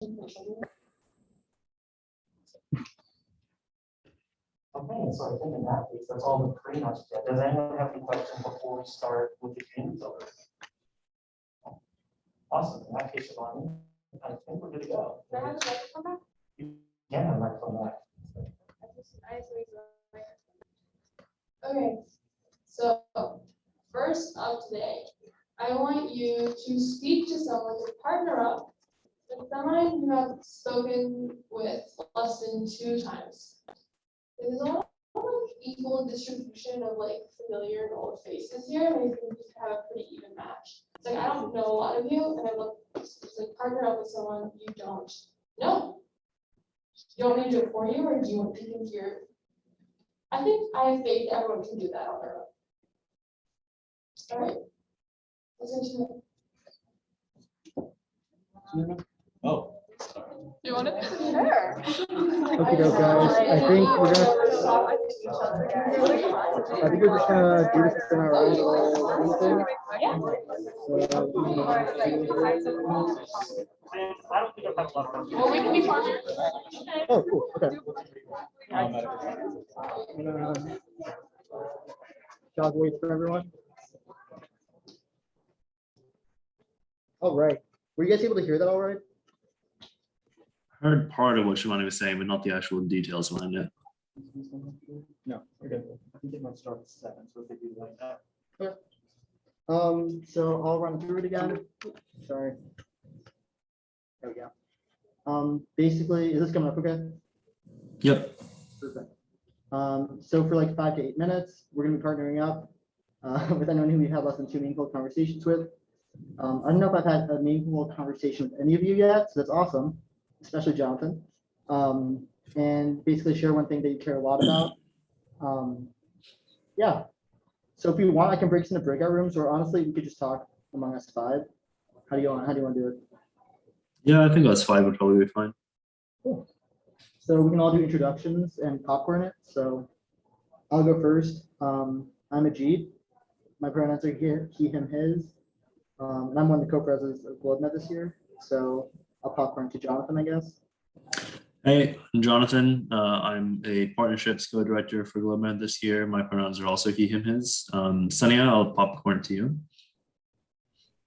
Okay, so I think in that case, that's all the pretty much did. Does anyone have any questions before we start with the community builder? Awesome, in that case, Shivani, I think we're good to go. Do I have a microphone back? You can have a microphone back. I just raised my hand. Okay, so first up today, I want you to speak to someone to partner up with someone you have spoken with less than 2 times. There's a lot of equal distribution of like familiar and old faces here, and I think we just have a pretty even match. It's like I don't know a lot of you, and I look just like partner up with someone you don't know. Do you want me to do it for you, or do you want to think your? I think I have faith everyone can do that on their own. All right. Let's into it. Oh. You want it? Sure. Okay, guys. I think we're just gonna do this in our own little thing. Well, we can be partners. Oh, cool. Okay. Jog wait for everyone. All right. Were you guys able to hear that all right? Heard part of what Shivani was saying, but not the actual details behind it. No. Okay. I think it might start at 7, so if they do like that. So I'll run through it again. Sorry. There we go. Basically, is this coming up okay? Yep. Perfect. So for like 5 to 8 minutes, we're gonna be partnering up with anyone who we've had less than 2 meaningful conversations with. I don't know if I've had a meaningful conversation with any of you yet, so that's awesome, especially Jonathan. And basically share one thing that you care a lot about. Yeah. So if you want, I can break this into breakout rooms, or honestly, we could just talk among us 5. How do you want to do it? Yeah, I think us 5 would probably be fine. Cool. So we can all do introductions and popcorn it. So I'll go first. I'm Ajit. My pronouns are he, him, his. And I'm one of the co-presidents of GlobeNet this year. So I'll popcorn to Jonathan, I guess. Hey, I'm Jonathan. I'm a partnerships co-director for GlobeNet this year. My pronouns are also he, him, his. Sonia, I'll popcorn to you.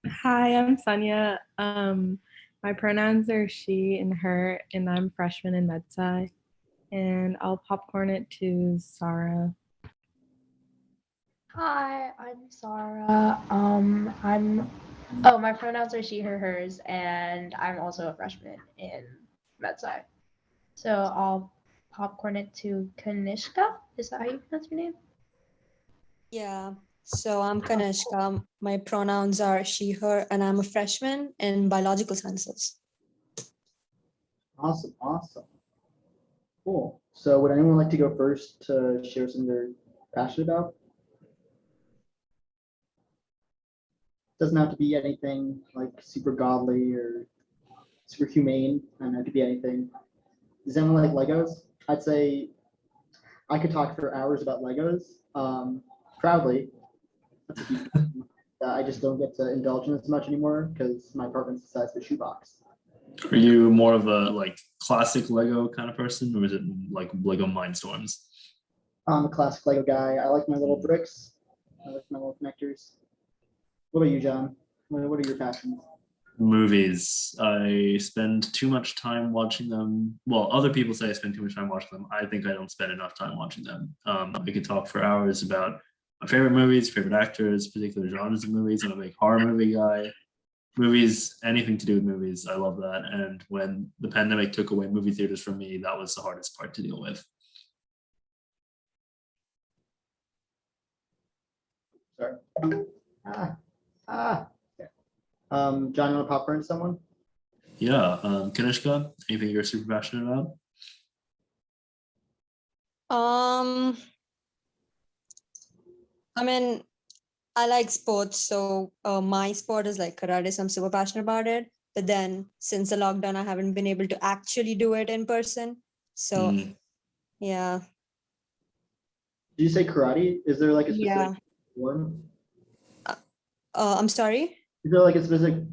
Hi, I'm Sonia. My pronouns are she and her, and I'm freshman in MedSci. And I'll popcorn it to Sarah. Hi, I'm Sarah. My pronouns are she, her, hers, and I'm also a freshman in MedSci. So I'll popcorn it to Kanishka. Is that how you pronounce your name? Yeah, so I'm Kanishka. My pronouns are she, her, and I'm a freshman in biological sciences. Awesome. Cool. So would anyone like to go first to share something they're passionate about? Doesn't have to be anything like super godly or super humane, and it could be anything. Does anyone like Legos? I'd say I could talk for hours about Legos. Proudly, I just don't get to indulge in as much anymore because my apartment's the size of a shoebox. Are you more of a like classic Lego kind of person, or is it like Lego Mindstorms? I'm a classic Lego guy. I like my little bricks. I like my little connectors. What about you, John? What are your passions? Movies. I spend too much time watching them. Well, other people say I spend too much time watching them. I think I don't spend enough time watching them. I could talk for hours about my favorite movies, favorite actors, particular genres of movies. I'm a big horror movie guy. Movies, anything to do with movies, I love that. And when the pandemic took away movie theaters from me, that was the hardest part to deal with. Sorry. John, you want to popcorn to someone? Yeah, Kanishka, anything you're super passionate about? I mean, I like sports, so my sport is like karate, so I'm super passionate about it. But then since the lockdown, I haven't been able to actually do it in person. So yeah. Did you say karate? Is there like a specific Yeah. form? I'm sorry? Is there like a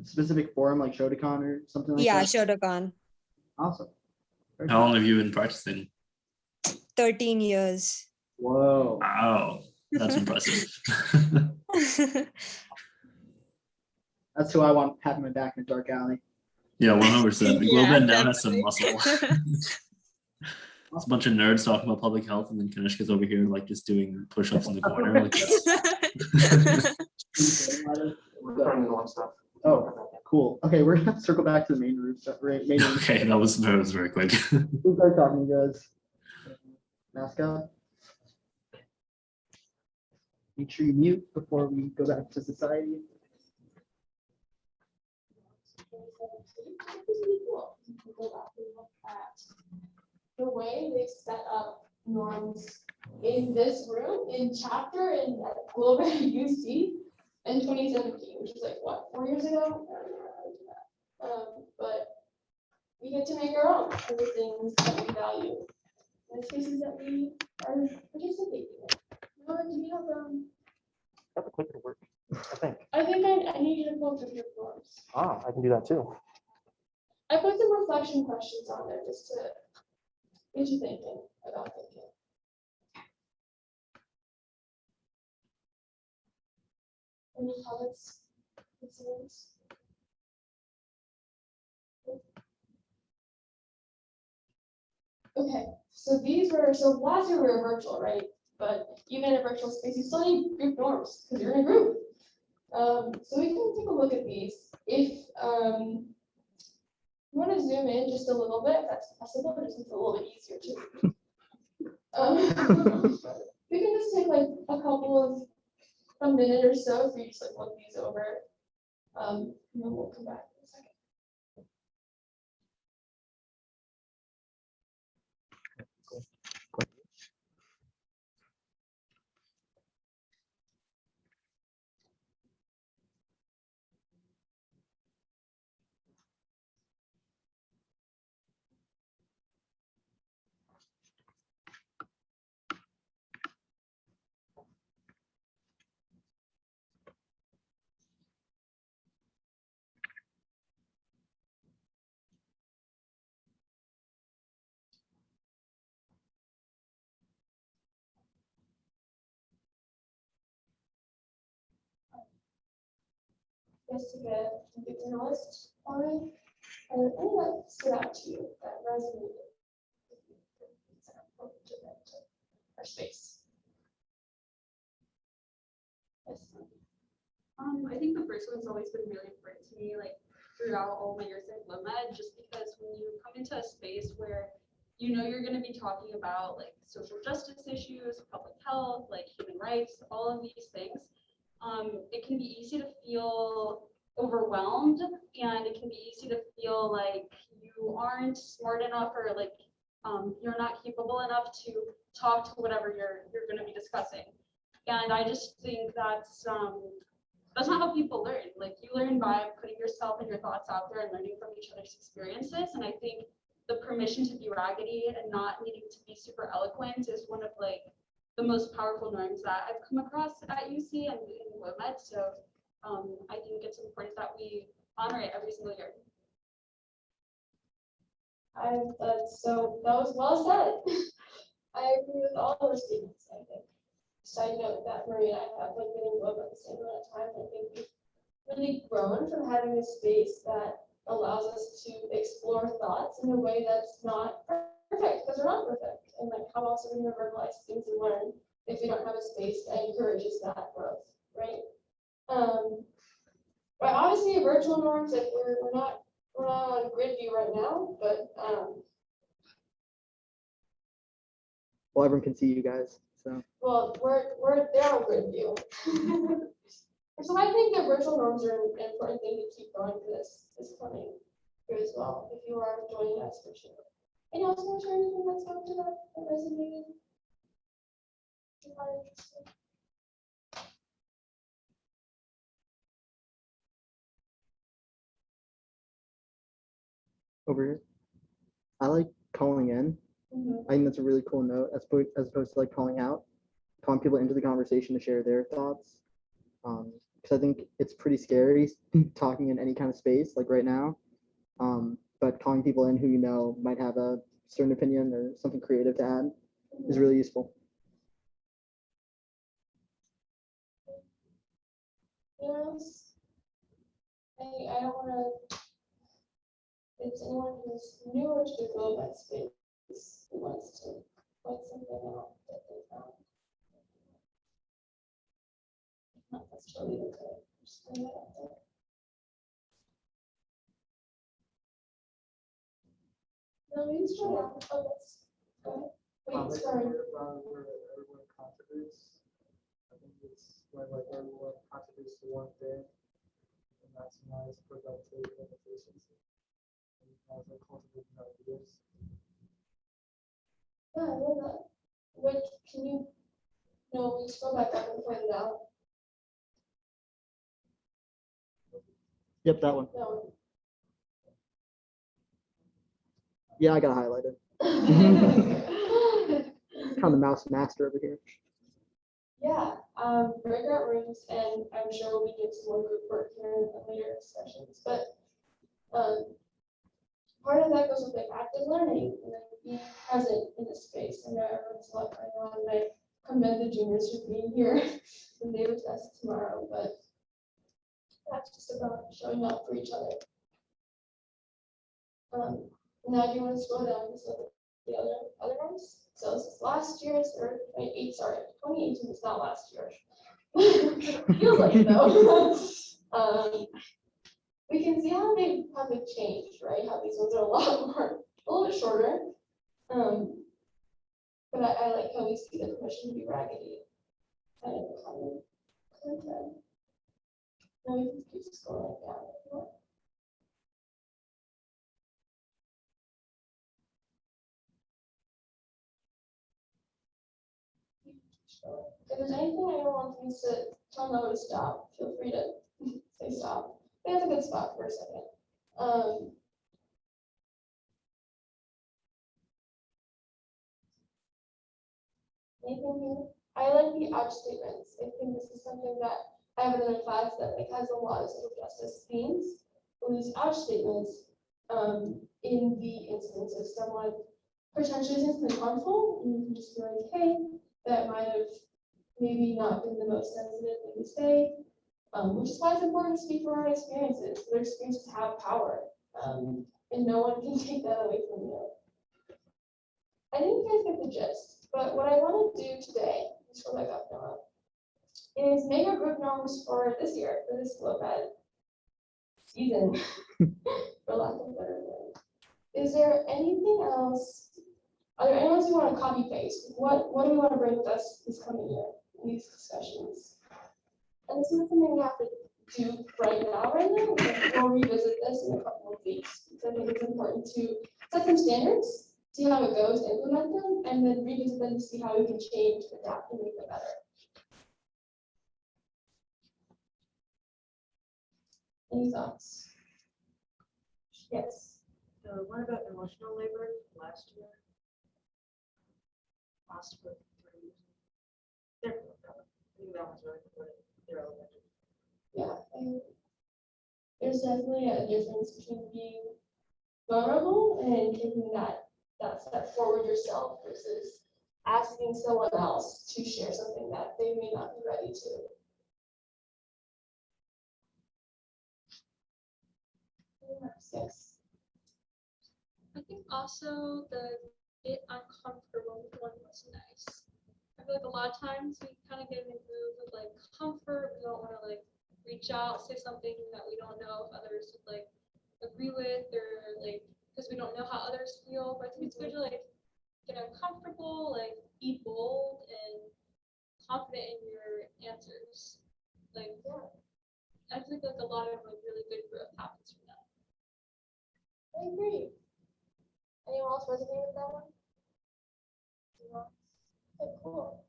specific form like Shotokan or something like Yeah, that? Shotokan. Awesome. Very How cool. long have you been practicing? 13 years. Whoa. Wow, that's impressive. That's who I want having my back in a dark alley. Yeah, 100%. Yeah, Globen now has some definitely. muscle. It's a bunch of nerds talking about public health, and then Kanishka's over here like just doing push-ups in the corner. Like this. We're starting on stuff. Oh, cool. Okay, we're gonna circle back to the main room. Main room. Okay, that was very quick. Who's our talking, you guys? Mascot? Make sure you mute before we go back to society. The way they set up norms in this room, in chapter, in Global UC in 2017, which is like, what, 4 years ago? But we get to make our own for the things that we value, and spaces that we are participating in. Do you have, That's a clicker work, I think. I think I need you to go through your forms. I can do that too. I put some reflection questions on there just to get you thinking about thinking. Any comments, concerns? Okay, so last year we were virtual, right? But even in a virtual space, you still need group norms because you're in a group. So we can take a look at these. If you want to zoom in just a little bit, if that's possible, just it's a little bit easier too. We can just take like a minute or so for you to just like look these over. And then we'll come back in a second. Just to get a list on it, and any that stood out to you that resonated to our space. Yes. I think the first one's always been really important to me, like throughout all my years at GloMed, just because when you come into a space where you know you're going to be talking about like social justice issues, public health, like human rights, all of these things, it can be easy to feel overwhelmed, and it can be easy to feel like you aren't smart enough, or like you're not capable enough to talk to whatever you're going to be discussing. And I just think that's not how people learn. Like you learn by putting yourself and your thoughts out there and learning from each other's experiences. And I think the permission to be raggedy and not needing to be super eloquent is one of like the most powerful norms that I've come across at UC and in GloMed. So I think it's important that we honor it every single year. That was well said. I agree with all those statements, I think. Side note that Marie and I have like been in GloMed at the same amount of time. I think we've really grown from having a space that allows us to explore thoughts in a way that's not perfect, because they're not perfect. And like how else are we going to verbalize things and learn if we don't have a space that encourages that growth, right? But obviously virtual norms, like we're not on grid view right now, but Well, everyone can see you guys, so. well, we're there on grid view. So I think that virtual norms are an important thing to keep going for this coming year as well, if you are joining us for sure. And you also want to share anything that's up to that resonated? Over here. I like calling in. I think that's a really cool note as opposed to like calling people into the conversation to share their thoughts. Because I think it's pretty scary talking in any kind of space like right now. but calling people in who you know might have a certain opinion or something creative to add is really useful. Yes. I don't wanna, if anyone who's newer to the Global space who wants to point something out that they found. Not necessarily okay. Just putting it out there. No, you start out. Oh, that's, go ahead. Wait, sorry. Where everyone contributes. I think it's when like everyone contributes to one thing and maximize productive and efficiency. And as a cultivating ideas. Yeah, I love that. What, can you, no, we scroll back up and point it out. Yep, that one. No. Yeah, I got highlighted. Kind of the mouse master over here. Yeah, breakout rooms, and I'm sure we'll be doing some more group work here in the later sessions, but part of that goes with like active learning and then being present in the space. I know everyone's a lot going on, and I commend the juniors for being here when they would test tomorrow, but that's just about showing up for each other. Now do you want to scroll down to some of the other ones? So this is last year's, or 2018 is not last year. Feels like it though. We can see how they've changed, right? How these ones are a lot more, a little bit shorter. But I like how we see the permission to be raggedy kind of common thread. Now we can keep scrolling down if you want. If there's anything anyone wants me to tell Noah to stop, feel free to say stop. We have a good spot for a second. Anything here? I like the ouch statements. I think this is something that I have in my class that like has a lot of social justice themes. These ouch statements in the instance of someone potentially saying something harmful, and you can just be like, hey, that might have maybe not been the most sensitive thing to say, which is why it's important to speak from our experiences. Their experiences have power, and no one can take that away from you. I think you guys get the gist, but what I want to do today, just go back up, Noah, is make our group norms for this year, for this GloBed season, for lack of a better word. Is there anything else? Are there any ones you want to copy paste? What do we want to bring with us this coming year in these discussions? And this is something we have to do right now. We'll revisit this in a couple of weeks because I think it's important to set some standards, see how it goes, implement them, and then revisit them to see how we can change, adapt, and make them better. Any thoughts? Yes. So what about emotional labor last year? Last for 3 years. I think that one's really important. They're elementary. Yeah. There's definitely a difference between being vulnerable and taking that step forward yourself versus asking someone else to share something that they may not be ready to. Yes. I think also the get uncomfortable one was nice. I feel like a lot of times we kind of get in the groove of like comfort. We don't want to like reach out, say something that we don't know if others would like agree with or like because we don't know how others feel. But I think it's good to like get uncomfortable, like be bold and confident in your answers. Like I think like a lot of like really good growth happens from that. I agree. Anyone else resonate with that one? No? Okay, cool.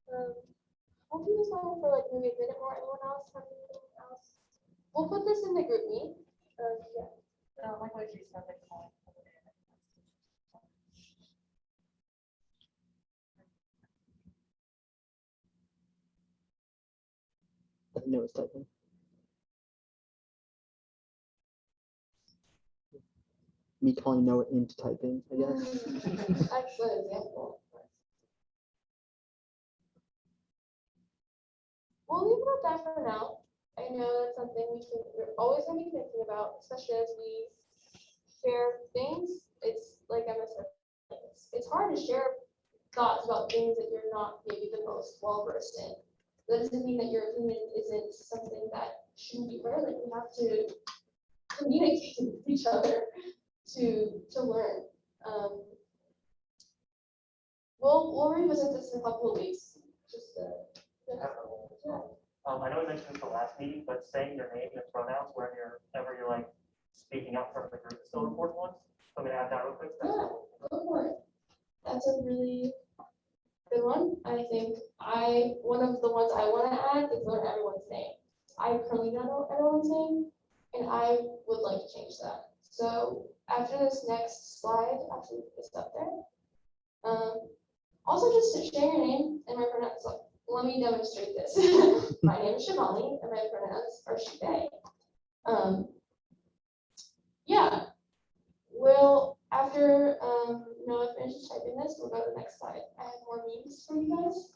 We'll do this one for like maybe a minute more. Anyone else have anything else? We'll put this in the group meet. Yeah. Like what you said, like I didn't know it was typing. me calling Noah into typing, I guess. Excellent example. We'll leave it at that for now. I know that's something we're always gonna be thinking about, especially as we share things. It's like Emma said, it's hard to share thoughts about things that you're not maybe the most well versed in. That doesn't mean that your opinion isn't something that shouldn't be heard. Like we have to communicate with each other to learn. We'll revisit this in a couple of weeks. Just yeah. I know we mentioned this the last meeting, but saying your name and pronouns whenever you're like speaking up from the group is still important ones. So I'm gonna add that real quick. Yeah, go for it. That's a really good one. I think one of the ones I want to add is learn everyone's name. I currently don't know everyone's name, and I would like to change that. So after this next slide, after it's up there, also just to share your name and my pronouns. So let me demonstrate this. My name is Shivani, and my pronouns are she, they. Yeah. Well, after Noah finishes typing this, we'll go to the next slide. I have more memes for you guys.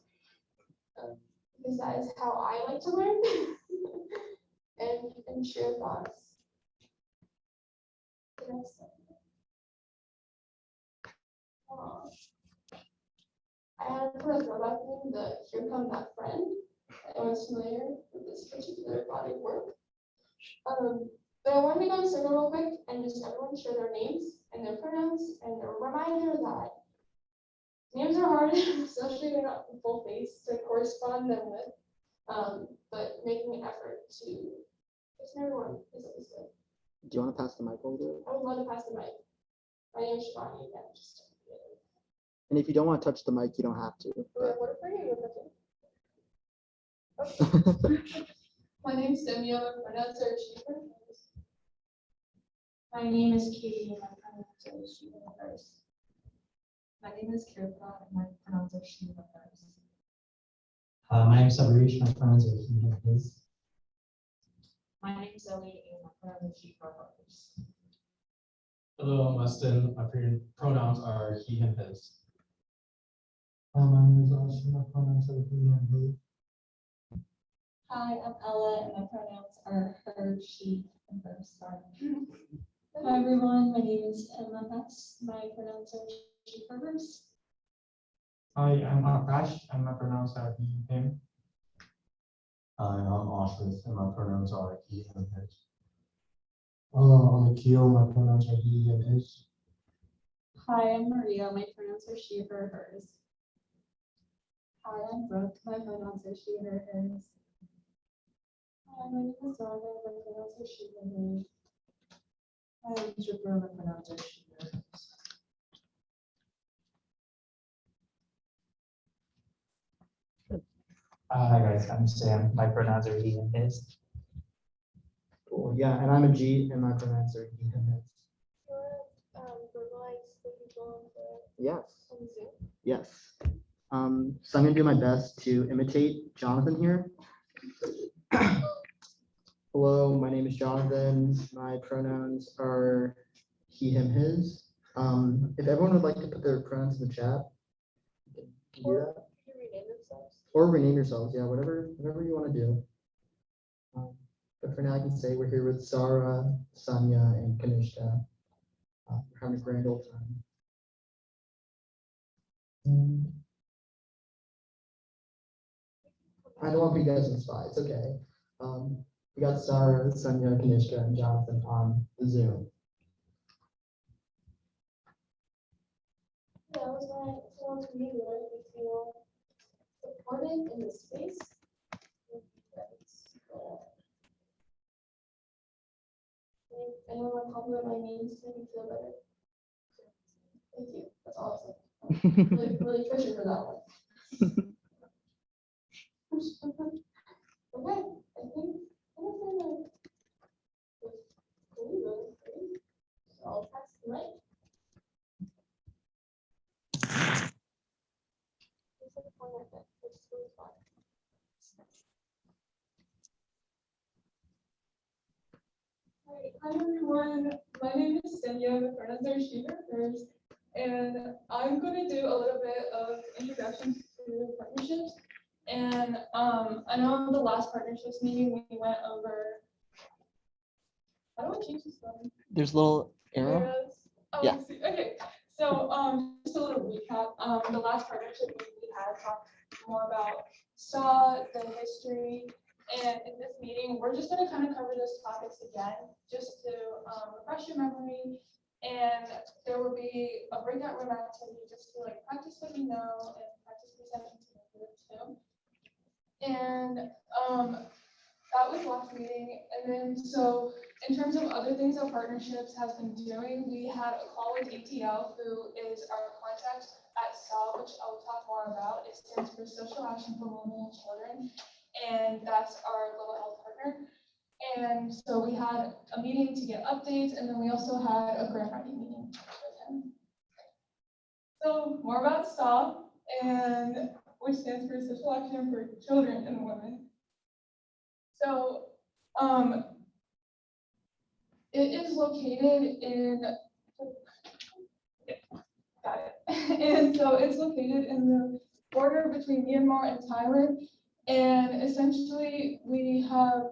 Because that is how I like to learn and share thoughts. The next slide. I had put a throwback name, the Here Come That Friend. Everyone's familiar with this particular body of work. But I wanted to go in a circle real quick and just everyone share their names and their pronouns and a reminder that names are hard, especially if they're not full face to correspond them with. But making an effort to get to know everyone is always good. Do you want to pass the mic over there? I would love to pass the mic. My name is Shivani again. And if you don't want to touch the mic, you don't have to. What are you? My name is Samia. My pronouns are she, her. My name is Katie, and my pronouns are she, and hers. My name is Kirpa, and my pronouns are she, and hers. My name is Sabarish, my pronouns are he, him, his. My name is Zoe, and my pronouns are she, her, hers. Hello, I'm Weston, my pronouns are he, him, his. My name is Austin, my pronouns are he, him, his. Hi, I'm Ella, and my pronouns are her, she, and hers. Sorry. Hi, everyone. My name is Emma Hess. My pronouns are she, her, hers. Hi, I'm Akash, and my pronouns are he, him. Hi, I'm Ashley, and my pronouns are he, him, his. Hello, I'm Akil, my pronouns are he, him, his. Hi, I'm Maria. My pronouns are she, her, hers. Hi, I'm Brooke. My pronouns are she, her, hers. Hi, my name is Rhonda. My pronouns are she, and hers. Hi, I'm Jupiter. My pronouns are she, her, hers. Hi guys, I'm Sam. My pronouns are he and his. Cool. Yeah, and I'm a G, and my pronouns are he, him, his. Verbalize the people Yes. on Zoom. Yes. So I'm gonna do my best to imitate Jonathan here. Hello, my name is Jonathan. My pronouns are he, him, his. If everyone would like to put their pronouns in the chat, you can do that. Can you rename themselves? Or rename yourselves, yeah, whatever you want to do. But for now, I can say we're here with Sarah, Sonia, and Kanishka. We're having a grand old time. I don't want to put you guys on the spot. It's okay. We got Sarah, Sonia, Kanishka, and Jonathan on the Zoom. Yeah, I was going to someone to me where we feel supported in the space. Anyone want to compliment my names to make me feel better? Thank you. That's awesome. Really pushing for that one. Okay, I think I'm gonna so I'll pass the mic. Hi everyone, My name is Stenya, the pronouns are she, her, hers, and I'm gonna do a little bit of introduction to partnerships. And I know in the last partnerships meeting, we went over, how do I change this button? There's a little Arrows. Oh, Yeah. I see. Okay, so just a little recap. The last partnership meeting we had talked more about SAW, the history, and in this meeting, we're just gonna kind of cover those topics again, just to refresh your memory. And there will be a breakout room activity just to like practice what you know and practice presenting to the group too. And that was last meeting. And then so in terms of other things that partnerships has been doing, we had a call with ATL, who is our contact at SAW, which I'll talk more about. It stands for Social Action for Women and Children, and that's our global health partner. And so we had a meeting to get updates, and then we also had a grant writing meeting with him. So more about SAW, and which stands for Social Action for Children and Women. So it is located in, got it. And so it's located in the border between Myanmar and Thailand. And essentially we have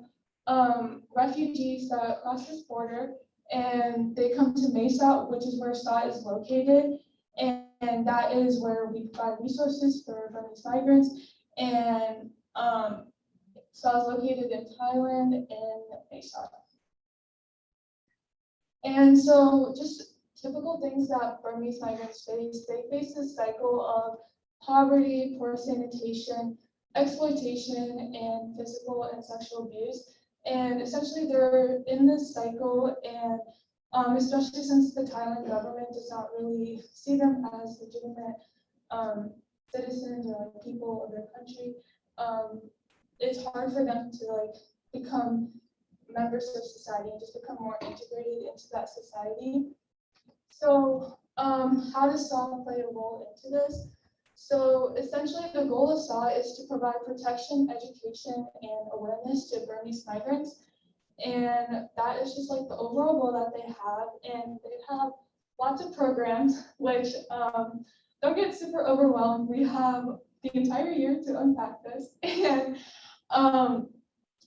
refugees that cross this border and they come to Mesa, which is where SAW is located. And that is where we provide resources for Burmese migrants. And SAW is located in Thailand and Mesa. And so just typical things that Burmese migrants face, they face this cycle of poverty, poor sanitation, exploitation, and physical and sexual abuse. And essentially they're in this cycle, and especially since the Thailand government does not really see them as legitimate citizens or like people of their country, it's hard for them to like become members of society and just become more integrated into that society. So how does SAW play a role into this? So essentially the goal of SAW is to provide protection, education, and awareness to Burmese migrants. And that is just like the overall goal that they have. And they have lots of programs, which don't get super overwhelmed. We have the entire year to unpack this. And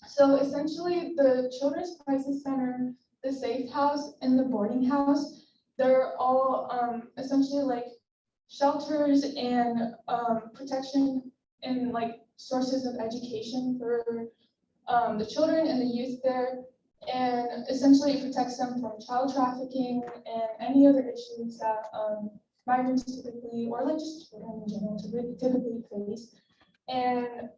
so essentially the Children's Crisis Center, the Safe House, and the boarding house, they're all essentially like shelters and protection and like sources of education for the children and the youth there. And essentially it protects them from child trafficking and any other issues that migrants typically, or like just children in general, typically face. And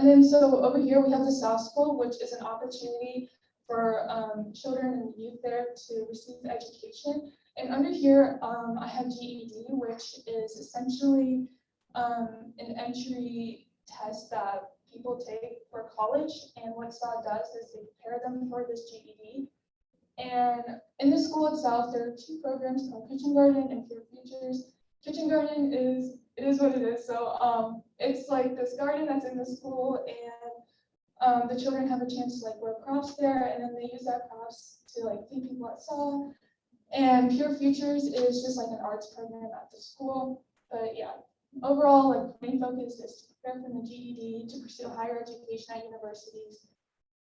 then so over here we have the South School, which is an opportunity for children and youth there to receive education. And under here, I have GED, which is essentially an entry test that people take for college. And what SAW does is they prepare them for this GED. And in the school itself, there are two programs called Kitchen Garden and Pure Futures. Kitchen Garden is what it is. So it's like this garden that's in the school, and the children have a chance to like grow crops there, and then they use that crops to like feed people at SAW. And Pure Futures is just like an arts program at the school. But yeah, overall, like main focus is to prepare for the GED, to pursue higher education at universities.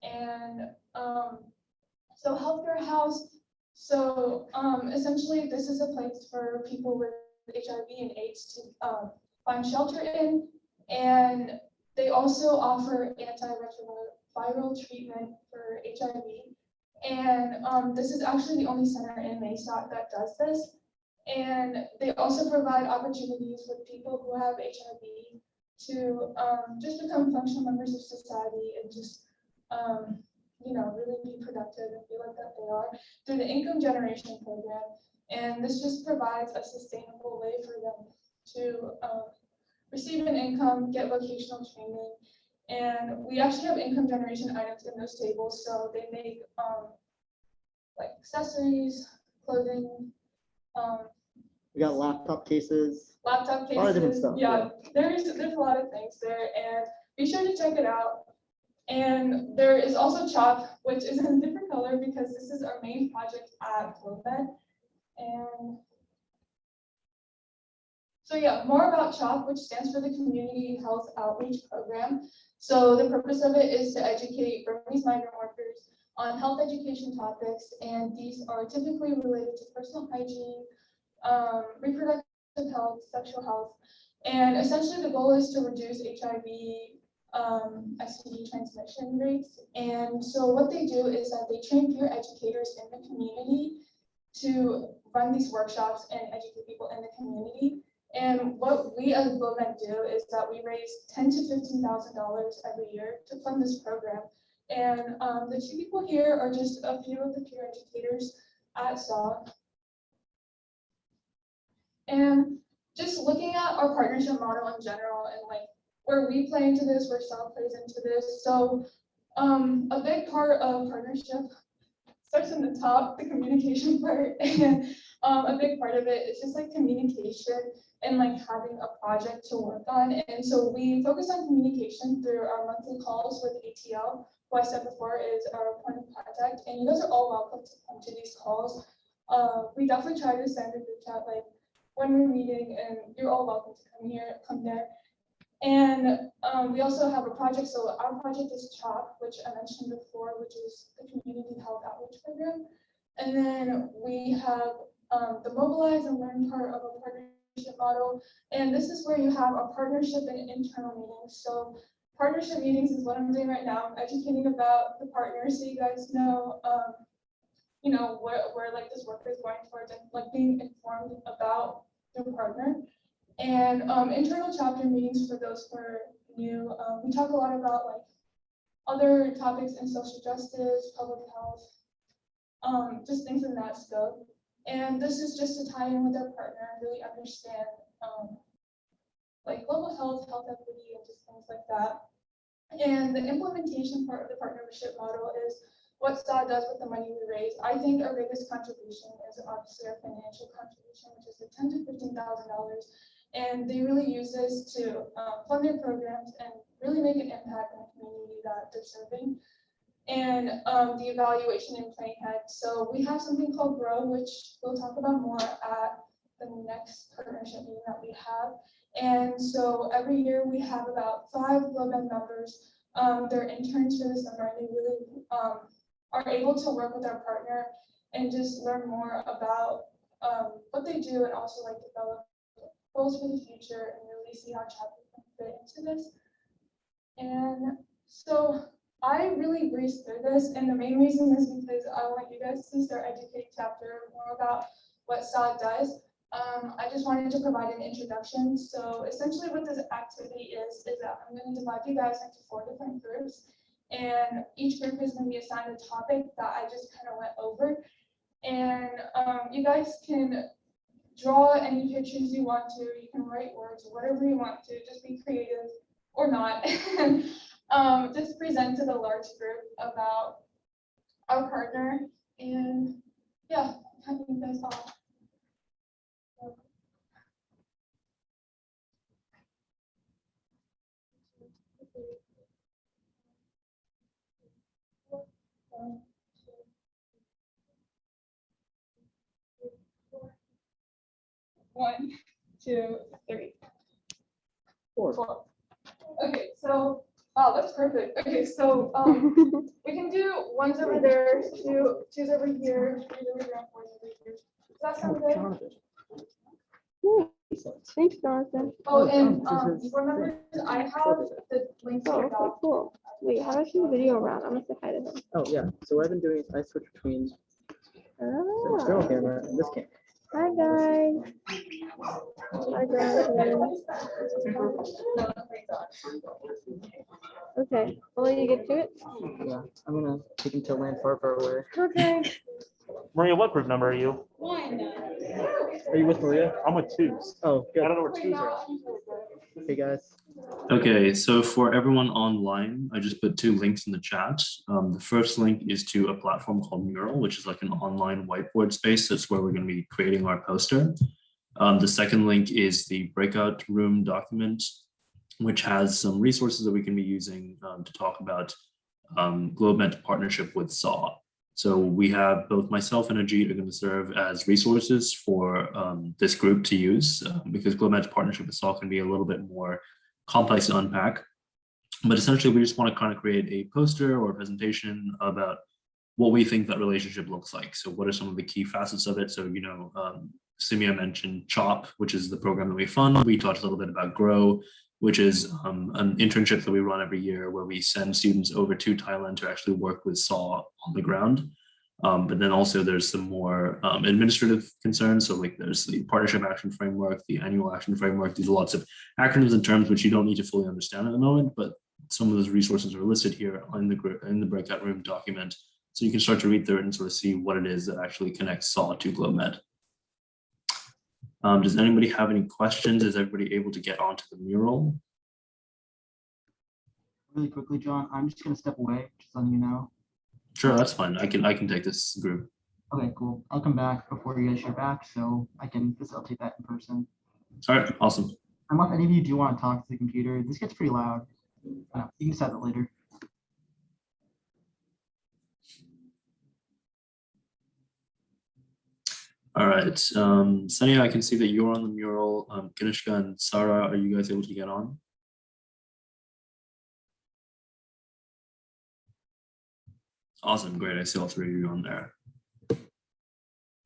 And so Healthcare House. So essentially, this is a place for people with HIV and AIDS to find shelter in, and they also offer antiretroviral treatment for HIV. And this is actually the only center in Mesa that does this. And they also provide opportunities for people who have HIV to just become functional members of society and just you know, really be productive and feel like that they are through the income generation program. And this just provides a sustainable way for them to receive an income, get vocational training. And we actually have income generation items in those tables. So they make like accessories, clothing. We got laptop cases. Laptop cases. A lot of different stuff. Yeah, there's a lot of things there, and be sure to check it out. And there is also CHOP, which is in a different color because this is our main project at GlobeMed. And so yeah, more about CHOP, which stands for the Community Health Outreach Program. So the purpose of it is to educate Burmese migrant workers on health education topics, and these are typically related to personal hygiene, reproductive health, sexual health, and essentially the goal is to reduce HIV, STD transmission rates. And so what they do is that they train peer educators in the community to run these workshops and educate people in the community. And what we as GlobeMed do is that we raise $10,000 to $15,000 every year to fund this program. And the two people here are just a few of the peer educators at SAW. And just looking at our partnership model in general and like where we play into this, where SAW plays into this. So a big part of partnership starts in the top, the communication part, and a big part of it is just like communication and like having a project to work on. And so we focus on communication through our monthly calls with ATL, who I said before is our point of contact, and you guys are all welcome to come to these calls. We definitely try to send a group chat like when we're meeting, and you're all welcome to come there. And we also have a project. So our project is CHOP, which I mentioned before, which is the Community Health Outreach Program. And then we have the Mobilize and Learn part of a partnership model. And this is where you have a partnership and internal meetings. So partnership meetings is what I'm doing right now. I'm educating about the partners so you guys know, you know, where like this work is going towards and like being informed about their partner. And internal chapter meetings for those who are new. We talk a lot about like other topics in social justice, public health, just things in that scope. And this is just to tie in with our partner and really understand like global health, health equity, and just things like that. And the implementation part of the partnership model is what SAW does with the money we raise. I think our biggest contribution is obviously our financial contribution, which is the $10,000 to $15,000. And they really use this to fund their programs and really make an impact in the community that they're serving. And the evaluation and planning ahead. So we have something called GROW, which we'll talk about more at the next partnership meeting that we have. And so every year we have about 5 GlobeMed members. They're interns for the summer, and they really are able to work with our partner and just learn more about what they do, and also like develop goals for the future and really see how chapter can fit into this. And so I really breezed through this, and the main reason is because I want you guys to start educating chapter more about what SAW does. I just wanted to provide an introduction. So essentially what this activity is that I'm going to divide you guys into 4 different groups, and each group is going to be assigned a topic that I just kind of went over. And you guys can draw any pictures you want to, you can write words, whatever you want to, just be creative or not. Just present to the large group about our partner, and yeah, having you guys all. One, two, three, four. Okay, so wow, that's perfect. Okay, so we can do one's over there, two's over here, three's over here, and four's over here. Does that sound good? Thanks, Jonathan. Oh, and remember, I have the link to Oh, your okay, doc. cool. Wait, how do I see the video around? I'm gonna say hi to him. Oh, yeah. So what I've been doing is I switch between the external Ah, camera and this camera. hi guys. Hi guys. Okay, I'll let you get to it. Yeah, I'm gonna take him to land far, far away. Okay. Maria, what group number are you? Are you with Maria? I'm with 2s. Oh, I good. don't know where 2s are. Hey, guys. Okay, so for everyone online, I just put 2 links in the chat. The first link is to a platform called Mural, which is like an online whiteboard space. That's where we're going to be creating our poster. The second link is the breakout room document, which has some resources that we can be using to talk about GlobeMed partnership with SAW. So we have both myself and Ajit are going to serve as resources for this group to use because GlobeMed's partnership with SAW can be a little bit more complex to unpack. But essentially, we just want to kind of create a poster or a presentation about what we think that relationship looks like. So what are some of the key facets of it? So, you know, Simia mentioned CHOP, which is the program that we fund. We talked a little bit about GROW, which is an internship that we run every year where we send students over to Thailand to actually work with SAW on the ground. But then also there's some more administrative concerns. So like there's the partnership action framework, the annual action framework. These are lots of acronyms and terms which you don't need to fully understand at the moment, but some of those resources are listed here in the breakout room document. So you can start to read through it and sort of see what it is that actually connects SAW to GlobeMed. Does anybody have any questions? Is everybody able to get onto the mural? Really quickly, John, I'm just gonna step away, just letting you know. Sure, that's fine. I can take this group. Okay, cool. I'll come back before you guys share back, so I can facilitate that in person. All right, awesome. Unless any of you do want to talk to the computer, this gets pretty loud. You can decide that later. All right, Sanya, I can see that you're on the mural. Kanishka and Sarah, are you guys able to get on? Awesome, great. I see all three of you on there.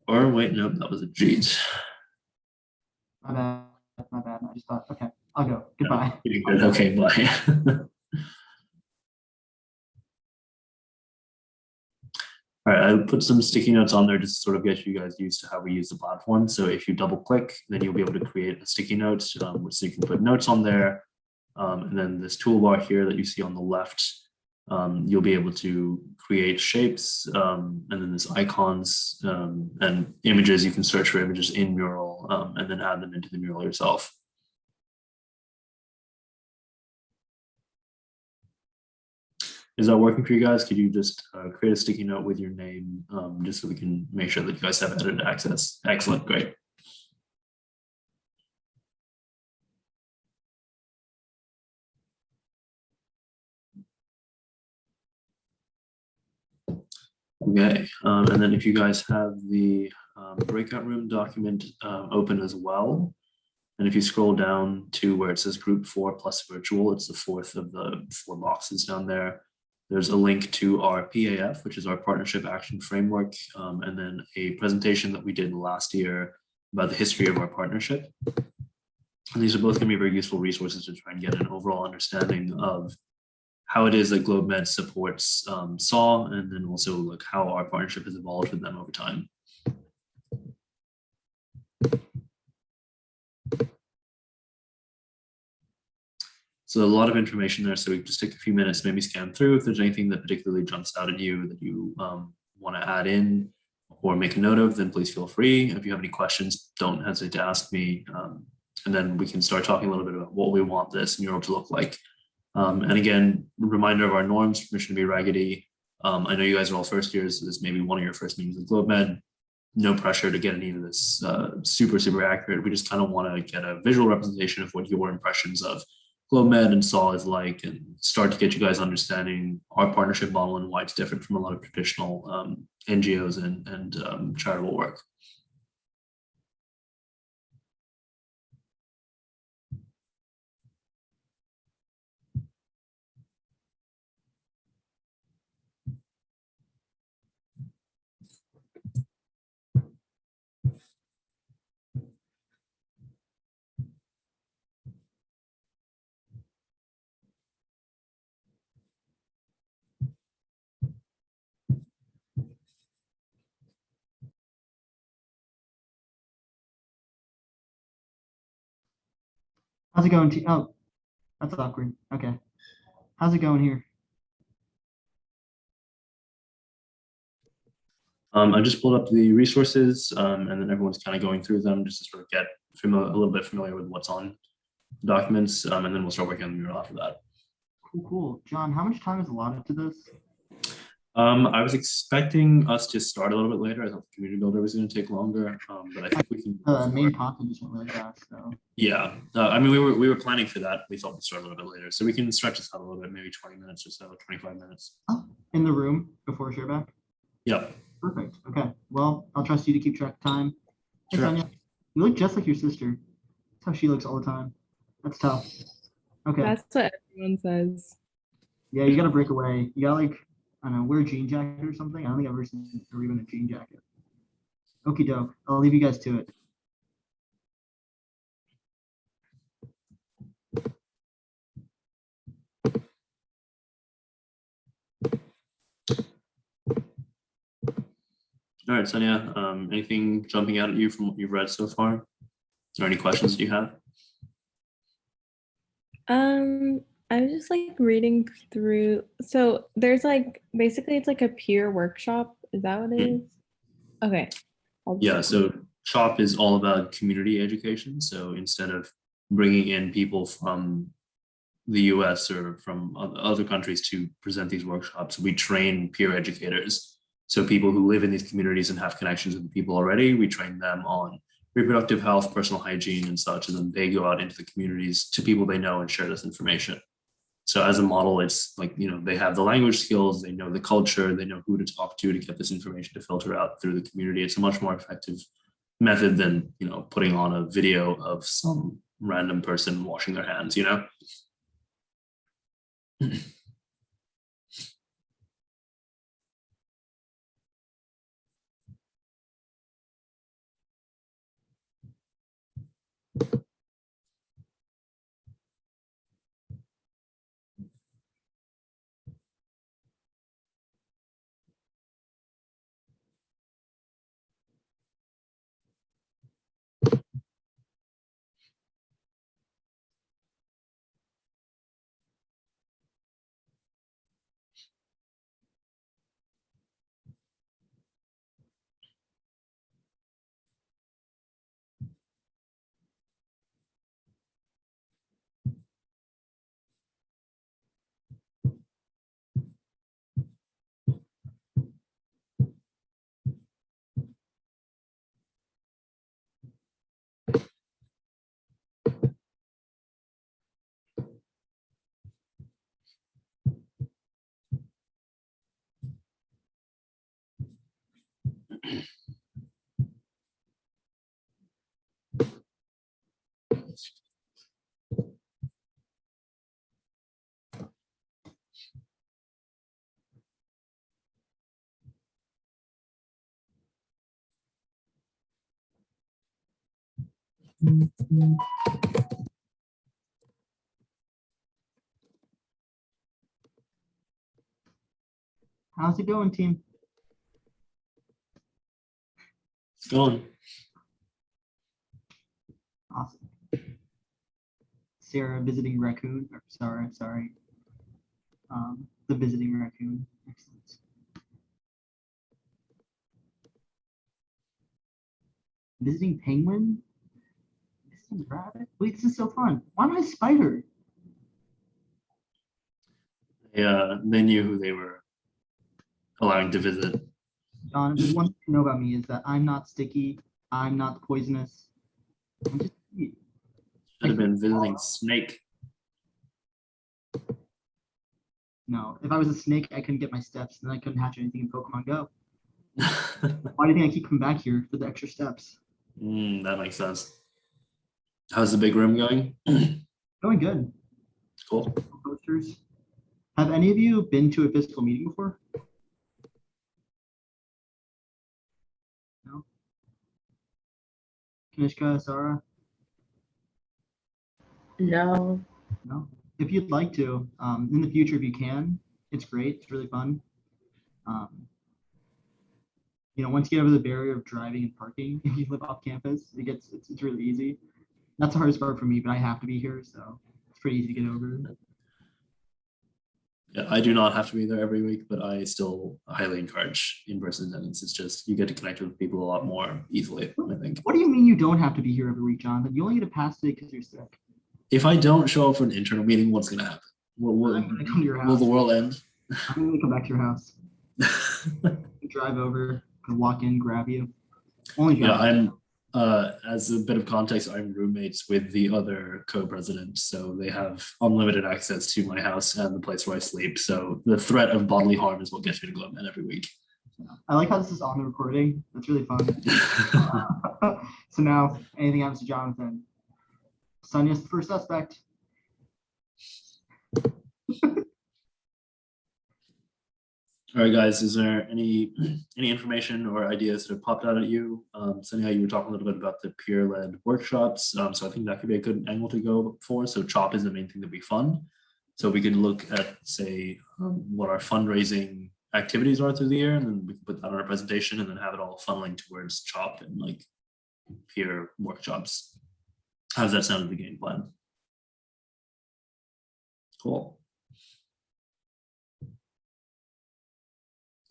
Or wait, nope, that was a Ajit. My bad. I just thought, okay, I'll go. Goodbye. Pretty good. Okay, bye. All right, I put some sticky notes on there just to sort of get you guys used to how we use the platform. So if you double click, then you'll be able to create a sticky note, so you can put notes on there. And then this toolbar here that you see on the left, you'll be able to create shapes, and then there's icons and images. You can search for images in Mural and then add them into the mural yourself. Is that working for you guys? Could you just create a sticky note with your name just so we can make sure that you guys have edited access? Excellent, great. Okay, and then if you guys have the breakout room document open as well, and if you scroll down to where it says group 4 plus virtual, it's the fourth of the 4 boxes down there. There's a link to our PAF, which is our partnership action framework, and then a presentation that we did last year about the history of our partnership. And these are both going to be very useful resources to try and get an overall understanding of how it is that GlobeMed supports SAW, and then also like how our partnership has evolved with them over time. So a lot of information there, so we can just take a few minutes, maybe scan through. If there's anything that particularly jumps out at you that you want to add in or make a note of, then please feel free. If you have any questions, don't hesitate to ask me. And then we can start talking a little bit about what we want this mural to look like. And again, reminder of our norms, permission to be raggedy. I know you guys are all first years, so this may be one of your first meetings with GlobeMed. No pressure to get any of this super accurate. We just kind of want to get a visual representation of what your impressions of GlobeMed and SAW is like, and start to get you guys understanding our partnership model and why it's different from a lot of traditional NGOs and charitable work. How's it going? Oh, that's awkward. Okay. How's it going here? I just pulled up the resources and then everyone's kind of going through them just to sort of get a little bit familiar with what's on the documents, and then we'll start working on the mural after that. Cool. John, how much time is allotted to this? I was expecting us to start a little bit later. I thought the community builder was going to take longer, but I think we can. Main content just went really fast, so. Yeah, I mean, we were planning for that. We thought we'd start a little bit later, so we can stretch this out a little bit, maybe 20 minutes or so, 25 minutes. Oh, in the room before share back? Yeah. Perfect. Okay. Well, I'll trust you to keep track of time. Hey, Sure. Sonia, you look just like your sister. That's how she looks all the time. That's tough. Okay. That's what everyone says. Yeah, you gotta break away. You gotta like, I don't know, wear a jean jacket or something. I don't think I've ever seen or even a jean jacket. Okie doke. I'll leave you guys to it. All right, Sonia, anything jumping out at you from what you've read so far? Is there any questions that you have? I was just like reading through. So there's like basically it's like a peer workshop. Is that what it is? Okay. Yeah, so CHOP is all about community education. So instead of bringing in people from the US or from other countries to present these workshops, we train peer educators. So people who live in these communities and have connections with the people already, we train them on reproductive health, personal hygiene and such, and then they go out into the communities to people they know and share this information. So as a model, it's like, they have the language skills, they know the culture, they know who to talk to get this information to filter out through the community. It's a much more effective method than, putting on a video of some random person washing their hands, How's it going, team? It's going. Awesome. Sarah visiting raccoon, or sorry. The visiting raccoon. Excellent. Visiting penguin? Visiting rabbit? Wait, this is so fun. Why am I a spider? Yeah, they knew who they were allowing to visit. John, just one thing to know about me is that I'm not sticky. I'm not poisonous. I'm just sweet. Should have been visiting Snake. No, if I was a snake, I couldn't get my steps, and I couldn't hatch anything in Pokemon Go. Why do you think I keep coming back here for the extra steps? That makes sense. How's the big room going? Going good. Cool. Posters. Have any of you been to a physical meeting before? No? Kanishka, Sarah? No. No? If you'd like to, in the future, if you can, it's great. It's really fun. Once you get over the barrier of driving and parking, if you live off campus, it's really easy. That's the hardest part for me, but I have to be here, so it's pretty easy to get over. Yeah, I do not have to be there every week, but I still highly encourage in-person attendance. It's just you get to connect with people a lot more easily, I think. What do you mean you don't have to be here every week, Jonathan? You only get a pass today because you're sick. If I don't show up for an internal meeting, what's going to happen? I'm gonna come to your Will house. the world end? I'm gonna come back to your house. Drive over, can walk in, grab you. Only Yeah, drive. I'm as a bit of context, I'm roommates with the other co-president, so they have unlimited access to my house and the place where I sleep. So the threat of bodily harm is what gets me to GlobeNet every week. I like how this is on the recording. That's really fun. So now, anything happens to Jonathan, Sonia's the first suspect. All right, guys, is there any information or ideas that have popped out at you? Sonia, you were talking a little bit about the peer-led workshops, so I think that could be a good angle to go for. So CHOP is the main thing that we fund. So we could look at, say, what our fundraising activities are through the year, and then we can put that on our presentation and then have it all funneling towards CHOP and like peer workshops. How does that sound as the game plan? Cool.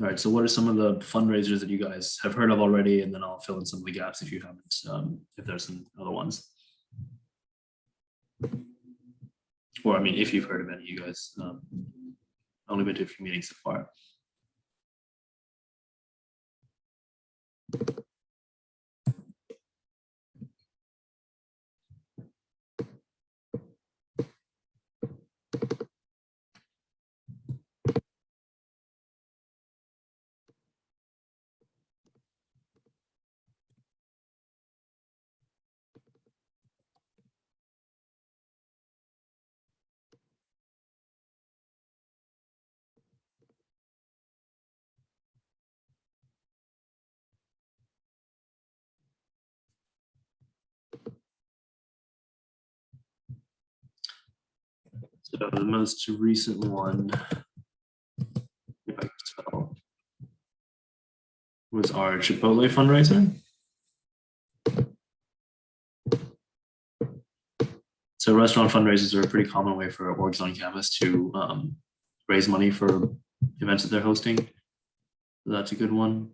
All right, so what are some of the fundraisers that you guys have heard of already? And then I'll fill in some of the gaps if you haven't, if there's some other ones. Or I mean, if you've heard of any, you guys, only been to a few meetings so far. So the most recent one, if I could tell, was our Chipotle fundraiser. So restaurant fundraisers are a pretty common way for orgs on campus to raise money for events that they're hosting. So that's a good one.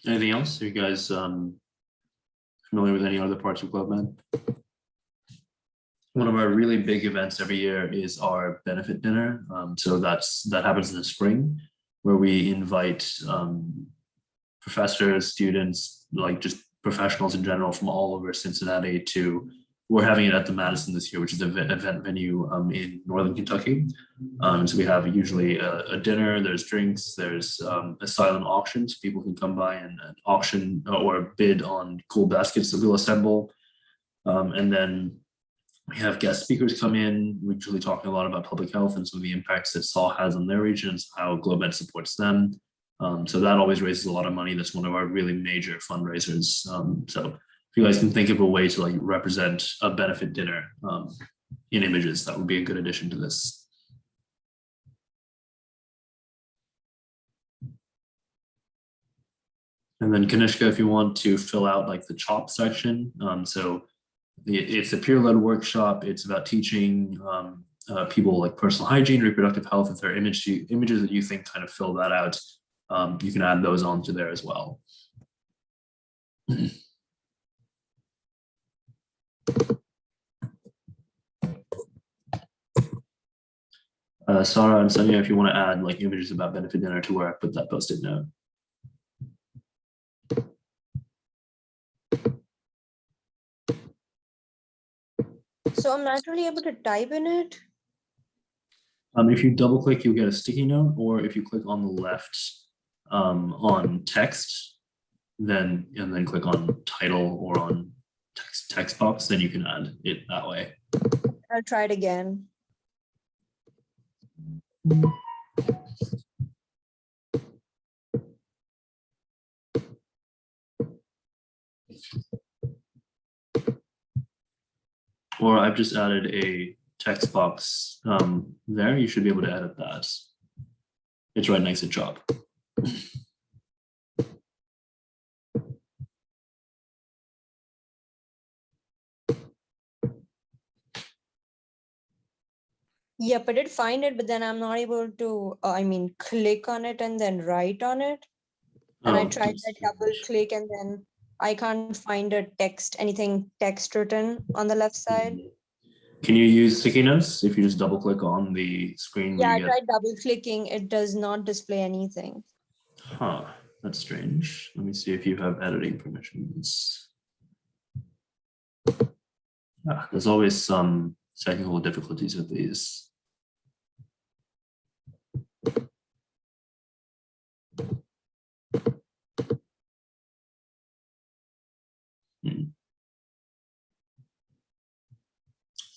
Anything else? Are you guys familiar with any other parts of GlobeNet? One of our really big events every year is our benefit dinner. So that happens in the spring, where we invite professors, students, like just professionals in general from all over Cincinnati to. We're having it at the Madison this year, which is an event venue in Northern Kentucky. So we have usually a dinner, there's drinks, there's a silent auction, so people can come by and auction or bid on cool baskets that we'll assemble. And then we have guest speakers come in, we're usually talking a lot about public health and some of the impacts that SAW has on their regions, how GlobeNet supports them. So that always raises a lot of money. That's one of our really major fundraisers. So if you guys can think of a way to like represent a benefit dinner in images, that would be a good addition to this. And then Kanishka, if you want to fill out like the CHOP section. So it's a peer-led workshop. It's about teaching people like personal hygiene, reproductive health. If there are images that you think kind of fill that out, you can add those onto there as well. Sarah and Sonia, if you want to add like images about benefit dinner to where I put that post-it note. So I'm not really able to type in it. If you double click, you'll get a sticky note, or if you click on the left on text, and then click on title or on text box, then you can add it that way. I'll try it again. Or I've just added a text box there. You should be able to edit that. It's right next to CHOP. Yep, I did find it, but then I'm not able to, click on it and then write on it. And I Oh, tried that's that double strange. click and then I can't find anything text written on the left side. Can you use sticky notes if you just double click on the screen when Yeah, you I get? tried double clicking. It does not display anything. Huh, that's strange. Let me see if you have editing permissions. There's always some technical difficulties with these.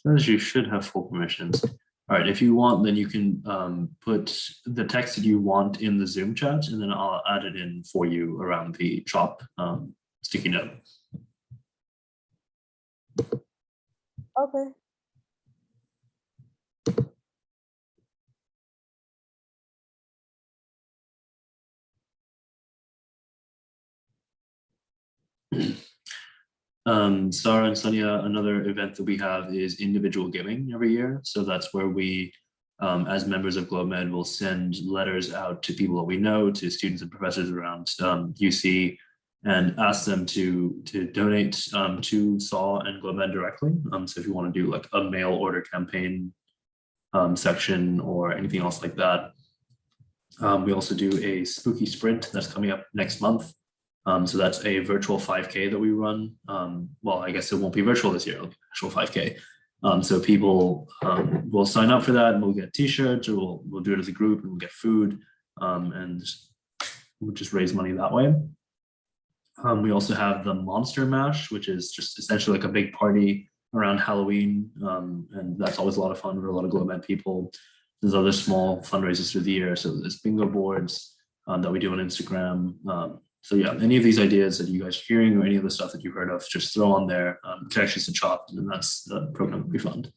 Says you should have full permissions. All right, if you want, then you can put the text that you want in the Zoom chat, and then I'll add it in for you around the chop sticky note. Okay. Sarah and Sonia, another event that we have is individual giving every year. So that's where we, as members of GlobeMed, will send letters out to people that we know, to students and professors around UC, and ask them to donate to SAW and GlobeMed directly. So if you want to do like a mail order campaign section or anything else like that. We also do a spooky sprint that's coming up next month. So that's a virtual 5K that we run. Well, I guess it won't be virtual this year, it'll be actual 5K. So people will sign up for that and we'll get t-shirts, or we'll do it as a group and we'll get food, and we'll just raise money that way. We also have the Monster Mash, which is just essentially like a big party around Halloween. And that's always a lot of fun for a lot of GlobeMed people. There's other small fundraisers through the year. So there's bingo boards that we do on Instagram. So yeah, any of these ideas that you guys are hearing or any of the stuff that you've heard of, just throw on there. Connections to CHOP, and that's the program that we fund.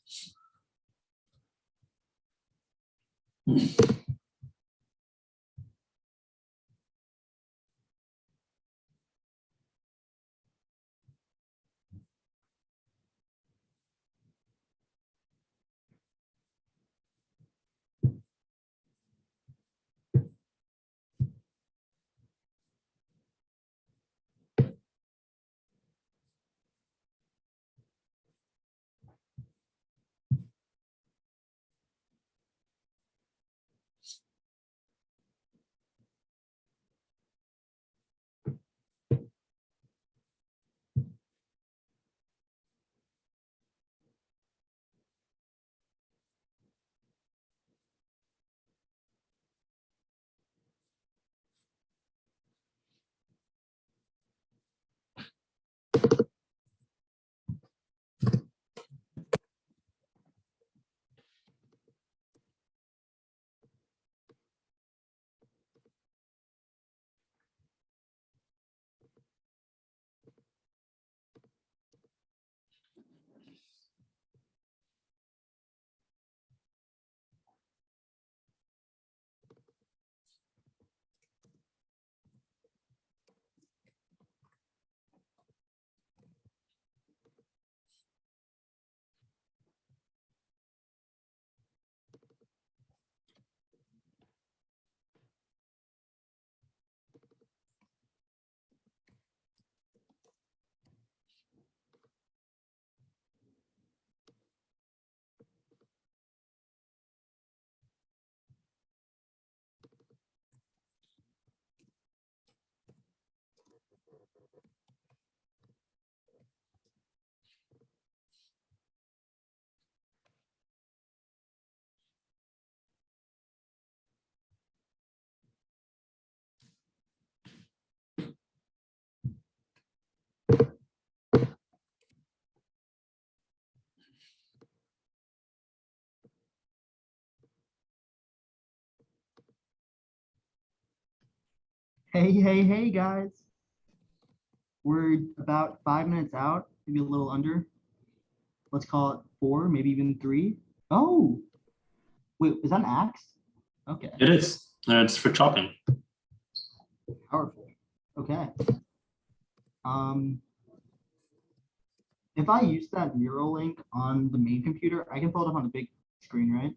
Hey, guys. We're about 5 minutes out, maybe a little under. Let's call it 4, maybe even 3. Oh, wait, is that an axe? Okay, It is. It's for chopping. powerful. Okay. If I use that Neuralink on the main computer, I can pull it up on the big screen, right?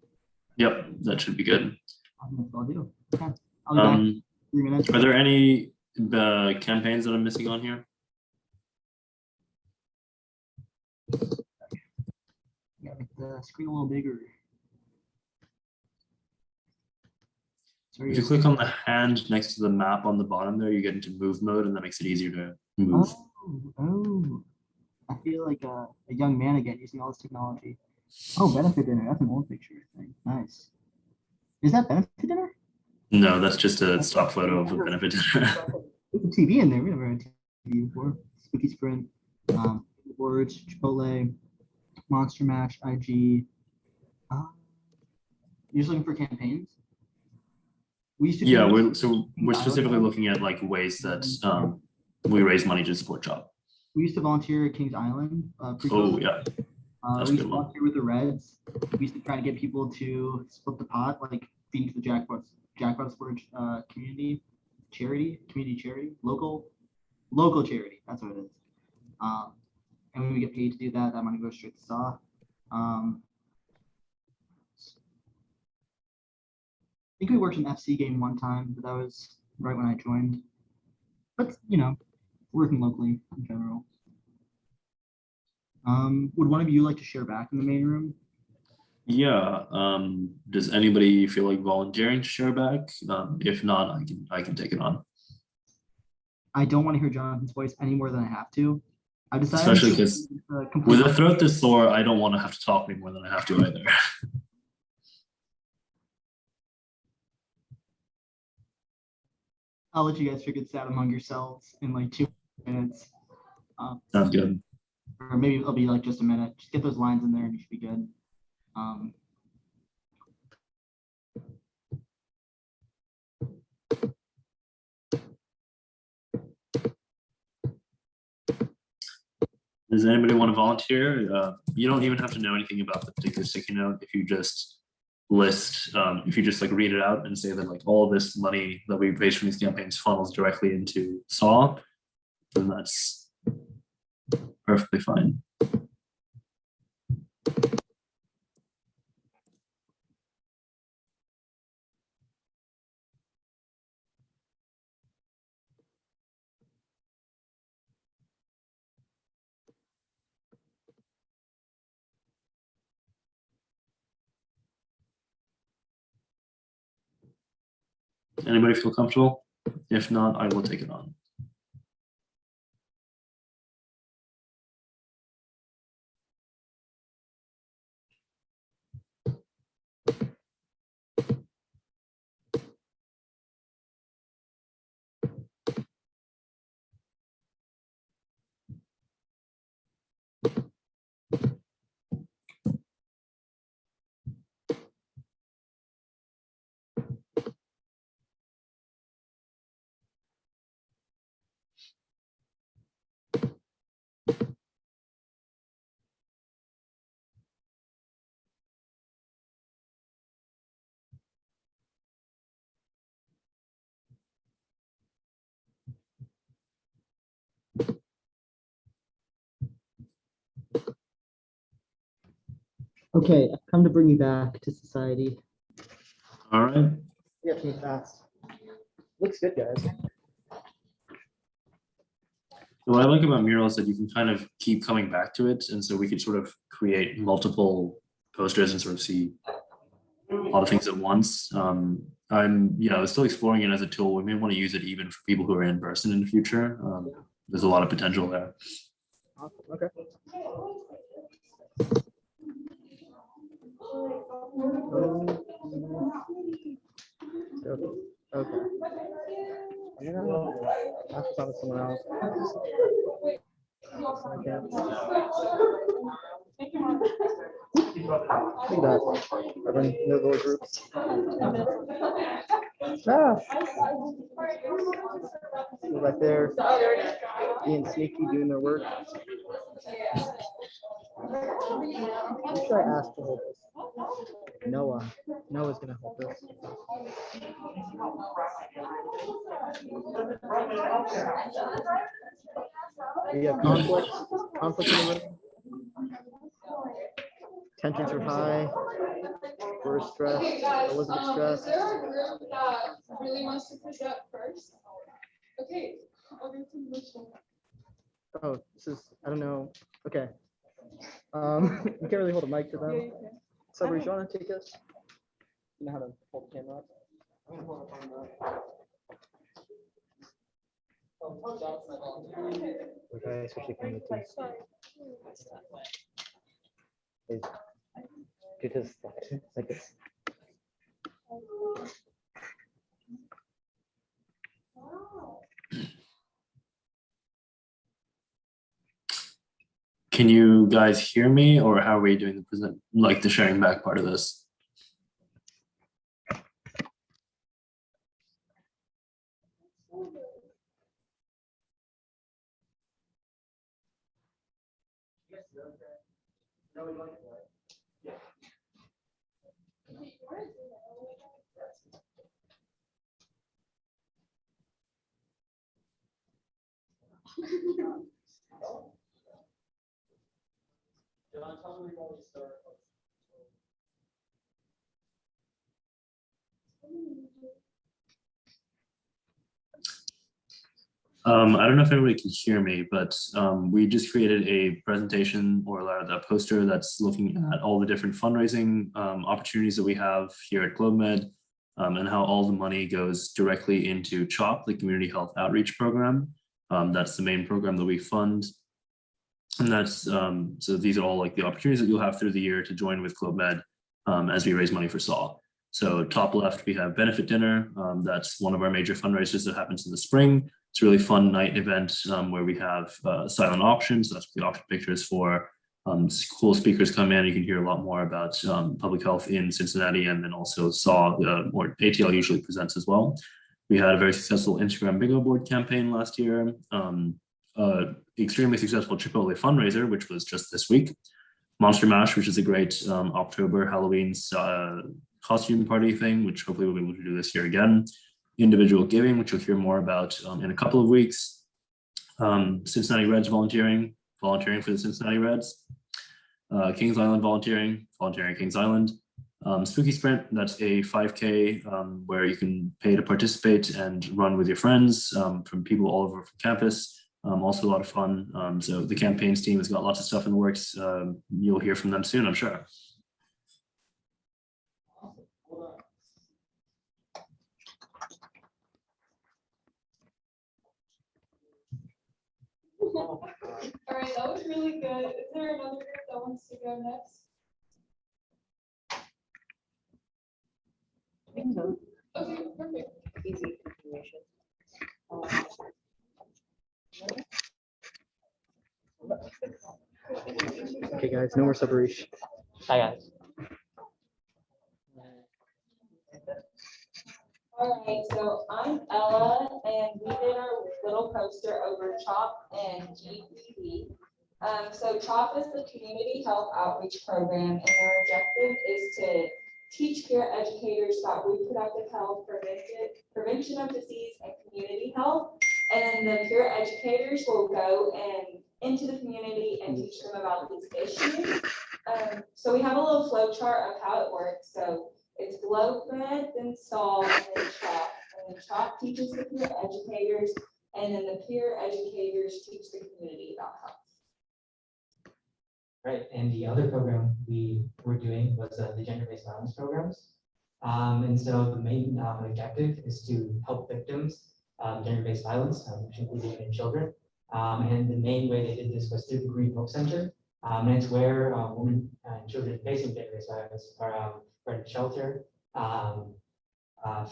Yep, that should be good. That's all I'll do. Okay. I'll be back in Um, 3 minutes. are there any campaigns that I'm missing on here? Yeah, make the screen a little bigger. Sorry, If you guys. click on the hand next to the map on the bottom there, you get into move mode, and that makes it easier to move. Oh, I feel like a young man again using all this technology. Oh, benefit dinner. That's an old picture thing. Nice. Is that benefit dinner? No, that's just a stock photo of a benefit dinner. There's a TV in there. We never had TV before. Spooky Sprint, Words, Chipotle, Monster Mash, IG. You're just looking for campaigns? We used to Yeah, do- we're specifically looking at like ways that we raise money to support job. We used to volunteer at Kings Island. Oh pre-COVID. yeah, that's a We used good to one. volunteer with the Reds. We used to try to get people to split the pot, like feeding to the Jackpot Sports community charity, local charity. That's what it is. And when we get paid to do that, that money goes straight to SAW. I think we worked an FC game one time, but that was right when I joined. But you know, working locally in general. Would one of you like to share back in the main room? Yeah. Does anybody feel like volunteering to share back? If not, I can take it on. I don't want to hear Jonathan's voice any more than I have to. I've decided, Especially because with a throat this sore, I don't want to have to talk any more than I have to either. I'll let you guys figure this out among yourselves in like 2 minutes. Sounds good. Or maybe it'll be like just a minute. Just get those lines in there and you should be good. Does anybody want to volunteer? You don't even have to know anything about the particular sticky note. If you just list, if you just like read it out and say that like all this money that we raise from these campaigns funnels directly into SAW, then that's perfectly fine. Anybody feel comfortable? If not, I will take it on. Okay, I've come to bring you back to society. All right. We have to move fast. Looks good, guys. What I like about Mural is that you can kind of keep coming back to it. And so we could sort of create multiple posters and sort of see a lot of things at once. I'm still exploring it as a tool. We may want to use it even for people who are in person in the future. There's a lot of potential there. Awesome. Okay. Okay. Yeah. I have to talk to someone else. Okay. Look at that. Everyone knows those groups. Ah. Go back there. Being sneaky, doing their work. Who should I ask to hold this? Noah. Noah's gonna hold this. We have conflict in the room. Tensions are high. We're were stressed. Okay, guys, Elizabeth is stressed. there a group that really wants to present first? Okay, I'll go to Mitchell. Oh, this is, I don't know. Okay. You can't really hold a mic to Yeah, them. you can. So, Bruce, you want to take this? You know how to hold the camera up? Okay, especially camera two. Do this like this. Can you guys hear me, or how are we doing the present, like the sharing back part of this? I don't know if everybody can hear me, but we just created a presentation or a poster that's looking at all the different fundraising opportunities that we have here at GlobeMed, and how all the money goes directly into CHOP, the Community Health Outreach Program. That's the main program that we fund. And that's, so these are all like the opportunities that you'll have through the year to join with GlobeMed as we raise money for SAW. So top left, we have Benefit Dinner. That's one of our major fundraisers that happens in the spring. It's a really fun night event where we have silent auctions. That's what the auction pictures for. Cool speakers come in. You can hear a lot more about public health in Cincinnati, and then also SAW, or ATL usually presents as well. We had a very successful Instagram bingo board campaign last year. Extremely successful Chipotle fundraiser, which was just this week. Monster Mash, which is a great October Halloween costume party thing, which hopefully we'll be able to do this year again. Individual giving, which you'll hear more about in a couple of weeks. Cincinnati Reds volunteering for the Cincinnati Reds. Kings Island volunteering at Kings Island. Spooky Sprint, that's a 5K where you can pay to participate and run with your friends from people all over campus. Also a lot of fun. So the campaigns team has got lots of stuff in the works. You'll hear from them soon, I'm sure. All right, that was really good. Is there another group that wants to go next? I think so. Okay, perfect. Easy information. Okay, guys, no more separation. Hi, guys. All right, so I'm Ella, and we did our little poster over CHOP and GPV. So CHOP is the Community Health Outreach Program, and their objective is to teach peer educators about reproductive health, prevention of disease, and community health. And the peer educators will go and into the community and teach them about these issues. So we have a little flow chart of how it works. So it's GlobeMed, then SAW, and then CHOP. And then CHOP teaches the peer educators, and then the peer educators teach the community about health. Right, and the other program we were doing was the gender-based violence programs. And so the main objective is to help victims of gender-based violence, which includes women and children. And the main way they did this was through the Green Hope Center. And it's where women and children facing gender-based violence are provided shelter,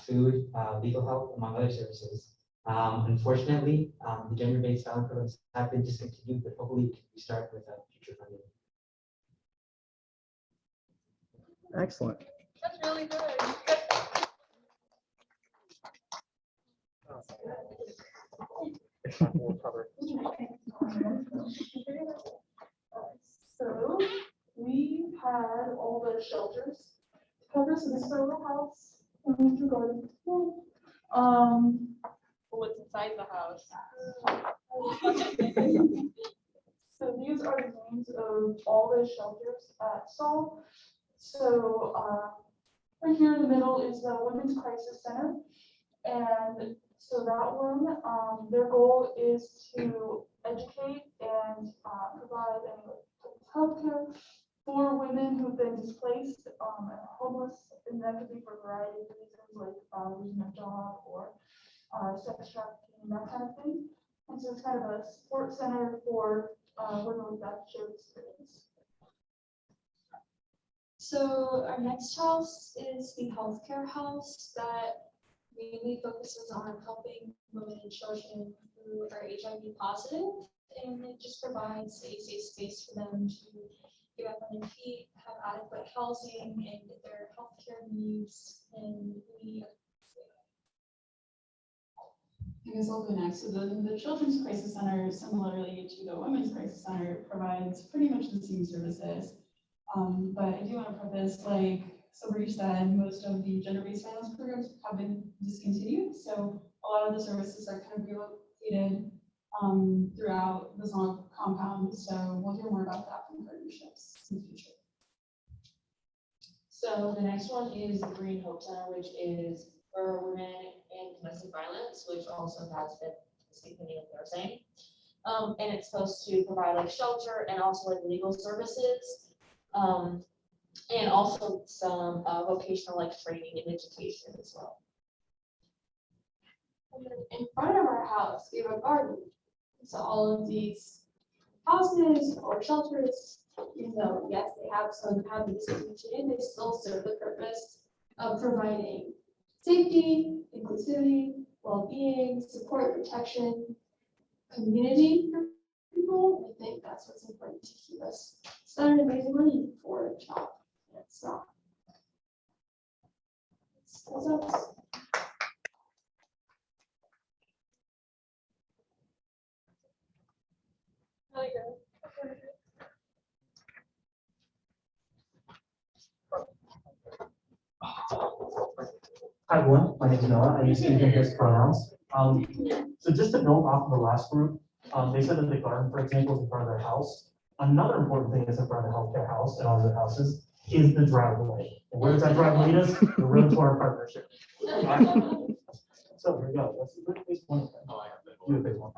food, legal help, among other services. Unfortunately, the gender-based violence programs have been discontinued, but hopefully we can restart with future funding. Excellent. That's really good. So we had all the shelters covered, so the Soho House, Garden. What's inside the house? So these are the names of all the shelters at SAW. So Right here in the middle is the Women's Crisis Center. And so that one, their goal is to educate and provide healthcare for women who've been displaced and homeless. And that could be for a variety of reasons, like losing a job or sex trafficking, that kind of thing. And so it's kind of a support center for women with that shared experience. So our next house is the healthcare house that mainly focuses on helping women and children who are HIV positive. And it just provides a safe space for them to get up on their feet, have adequate housing, and get their healthcare needs. And I guess I'll go next. So the Children's Crisis Center, similarly to the Women's Crisis Center, provides pretty much the same services. But I do want to preface, like Sabri said, most of the gender-based violence programs have been discontinued. So a lot of the services are kind of relocated throughout the Zonk compound. So we'll hear more about that from partnerships in the future. So the next one is the Green Hope Center, which is for women in domestic violence, which also has been discontinued, like they were saying. And it's supposed to provide like shelter and also like legal services. And also some vocational like training and education as well. And then in front of our house, we have a garden. So all of these houses or shelters, even though yes, they have been discontinued, they still serve the purpose of providing safety, inclusivity, well-being, support, protection, community for people. I think that's what's important to keep us started and raising money for a job. It's not. What's else? Hi everyone, my name is Noah. I use he, him, his pronouns. So just to build off of the last group, they said that the garden, for example, is in front of their house. Another important thing that's in front of the healthcare house and all the houses is the driveway. And where does that driveway lead us? The road to our partnership. So here we go. Let's do phase one. Do phase one.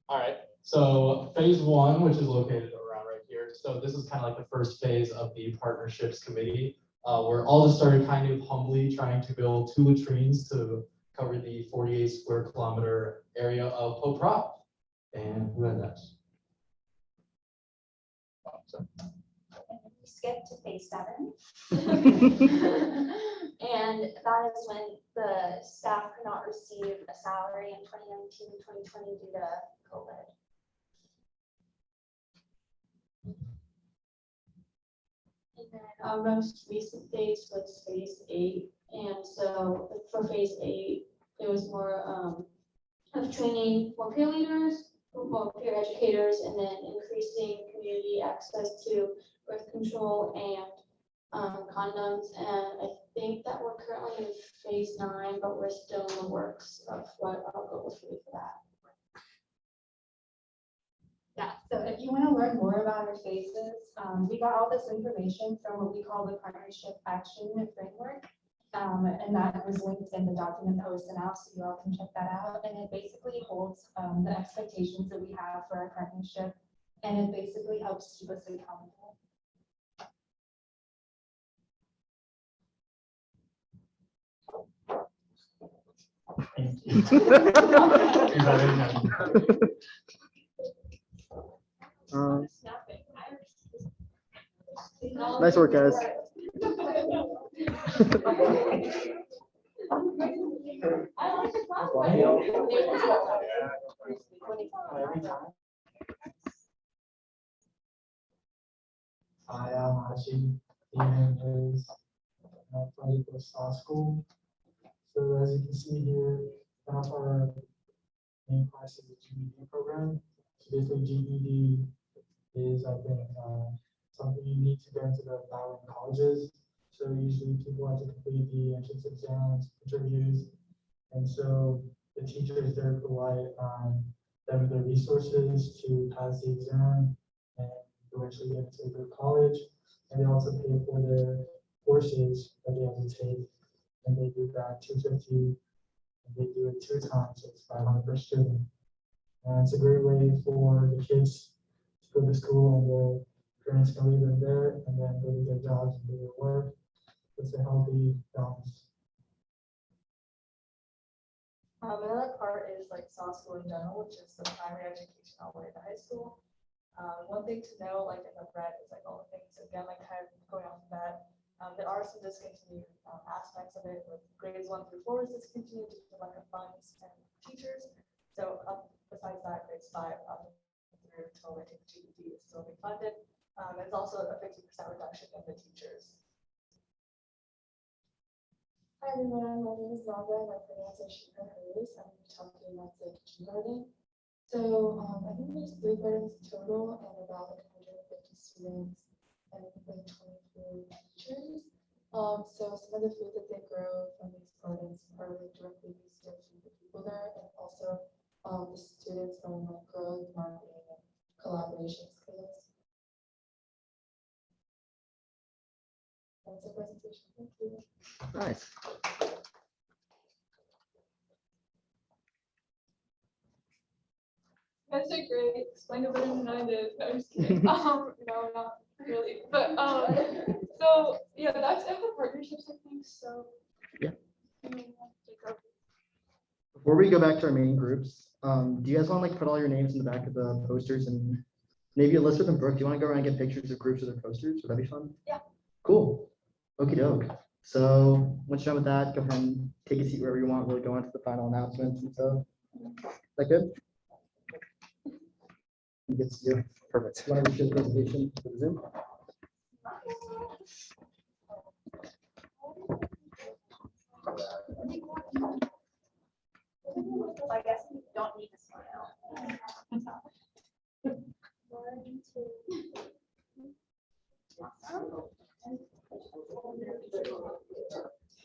All right, so phase one, which is located around right here. So this is kind of like the first phase of the partnerships committee. Where all just started kind of humbly trying to build 2 latrines to cover the 48 square kilometer area of Pope Rock. And who had that? Oh, sorry. We skip to phase 7. And that is when the staff could not receive a salary in 2019 and 2020 due to COVID. And then our most recent phase was phase 8. And so for phase 8, there was more of training more peer leaders, more peer educators, and then increasing community access to birth control and condoms. And I think that we're currently in phase 9, but we're still in the works of what our goals will be for that. Yeah, so if you want to learn more about our phases, we got all this information from what we call the Partnership Action Framework. And that was linked in the document that was sent out, so you all can check that out. And it basically holds the expectations that we have for our partnership, and it basically helps keep us accountable. Nice work, guys. Hi, I'm Hachi. He is from Law School. So as you can see here, one of our main classes is the GED program. So basically GED is, I think, something you need to get into the Bowling colleges. So usually people have to complete the entrance exams, interviews. And so the teachers there provide them the resources to pass the exam and eventually get into a good college. And they also pay for their courses that they have to take, and they do that 250, and they do it 2 times, so it's 500 per student. And it's a great way for the kids to go to school, and the parents can leave them there and then go to their jobs and do their work. It's a healthy balance. Another part is like SAW school in general, which is the primary education all the way to high school. One thing to know, like in the red, is like all the things, again, like kind of going off of that, there are some discontinued aspects of it, with grades 1 through 4 is discontinued due to lack of funds and teachers. So besides that, grades 5 up through until I think GED is still being funded. There's also a 50% reduction in the teachers. Hi everyone, my name is Naga, my pronouns are she, her, hers. I'm talking about the kindergarten. So I think there's 3 gardens total and about like 150 students and like 24 teachers. So some of the food that they grow from these gardens are like directly used to feed the people there, and also the students learn like growth, marketing, and collaboration skills. That's the presentation. Thank you. Nice. That's so great. Explain it better than I did. No, I'm just kidding. No, not really. But so yeah, that's it for partnerships, I think. So Yeah. Jacob. Before we go back to our main groups, do you guys want to like put all your names in the back of the posters, and maybe Elizabeth and Brooke, do you want to go around and get pictures of groups with their posters? Would that be fun? Yeah. Cool. Okie doke. So once you're done with that, go ahead and take a seat wherever you want. We'll go into the final announcements and stuff. Is that good? Good to you. Perfect. Want to share the presentation for the Zoom? I guess you don't need to smile. 1, 2. Awesome.